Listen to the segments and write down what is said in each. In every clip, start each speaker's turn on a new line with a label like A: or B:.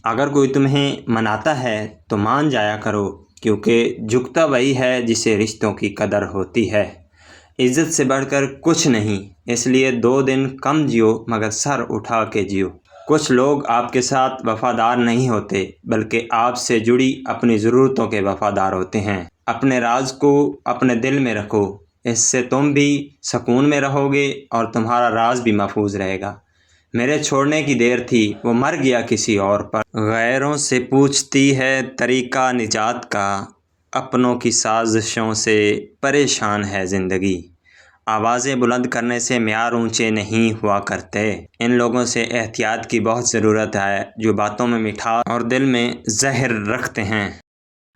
A: اگر کوئی تمہیں مناتا ہے تو مان جایا کرو، کیونکہ جھکتا وہی ہے جسے رشتوں کی قدر ہوتی ہے۔ عزت سے بڑھ کر کچھ نہیں، اس لیے 2 دن کم جیو مگر سر اٹھا کے جیو۔ کچھ لوگ آپ کے ساتھ وفادار نہیں ہوتے، بلکہ آپ سے جڑی اپنی ضرورتوں کے وفادار ہوتے ہیں۔ اپنے راز کو اپنے دل میں رکھو، اس سے تم بھی سکون میں رہو گے اور تمہارا راز بھی محفوظ رہے گا۔ میرے چھوڑنے کی دیر تھی، وہ مر گیا کسی اور پر۔ غیروں سے پوچھتی ہے طریقہ نجات کا، اپنوں کی سازشوں سے پریشان ہے زندگی۔ آوازیں بلند کرنے سے معیار اونچے نہیں ہوا کرتے۔ ان لوگوں سے احتیاط کی بہت ضرورت ہے جو باتوں میں مٹھاس اور دل میں زہر رکھتے ہیں۔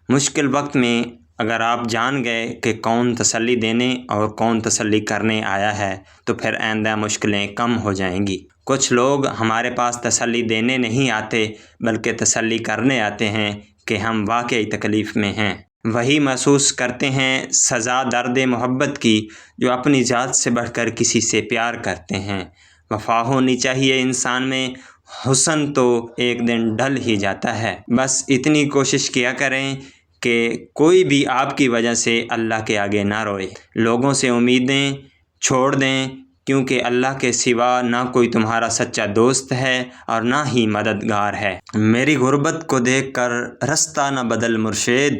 A: مشکل وقت میں اگر آپ جان گئے کہ کون تسلی دینے اور کون تسلی کرنے آیا ہے تو پھر آئندہ مشکلیں کم ہو جائیں گی۔ کچھ لوگ ہمارے پاس تسلی دینے نہیں آتے بلکہ تسلی کرنے آتے ہیں کہ ہم واقعی تکلیف میں ہیں۔ وہی محسوس کرتے ہیں سزا درد محبت کی جو اپنی ذات سے بڑھ کر کسی سے پیار کرتے ہیں۔ وفا ہونی چاہیے انسان میں، حسن تو ایک دن ڈھل ہی جاتا ہے۔ بس اتنی کوشش کیا کریں کہ کوئی بھی آپ کی وجہ سے اللہ کے آگے نہ روئے۔ لوگوں سے امیدیں چھوڑ دیں، کیونکہ اللہ کے سوا نہ کوئی تمہارا سچا دوست ہے اور نہ ہی مددگار ہے۔ میری غربت کو دیکھ کر رستہ نہ بدل مرشد،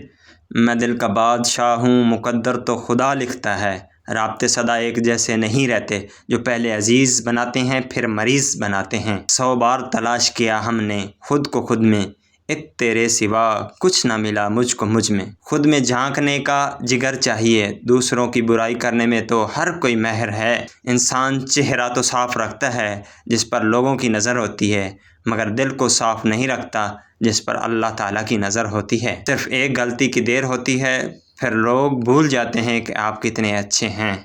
A: میں دل کا بادشاہ ہوں، مقدر تو خدا لکھتا ہے۔ رابطے سدا ایک جیسے نہیں رہتے، جو پہلے عزیز بناتے ہیں پھر مریض بناتے ہیں۔ 100 بار تلاش کیا ہم نے خود کو خود میں، ایک تیرے سوا کچھ نہ ملا مجھ کو مجھ میں۔ خود میں جھانکنے کا جگر چاہیے، دوسروں کی برائی کرنے میں تو ہر کوئی ماہر ہے۔ انسان چہرہ تو صاف رکھتا ہے جس پر لوگوں کی نظر ہوتی ہے، مگر دل کو صاف نہیں رکھتا جس پر اللہ تعالیٰ کی نظر ہوتی ہے۔ صرف ایک غلطی کی دیر ہوتی ہے، پھر لوگ بھول جاتے ہیں کہ آپ کتنے اچھے ہیں۔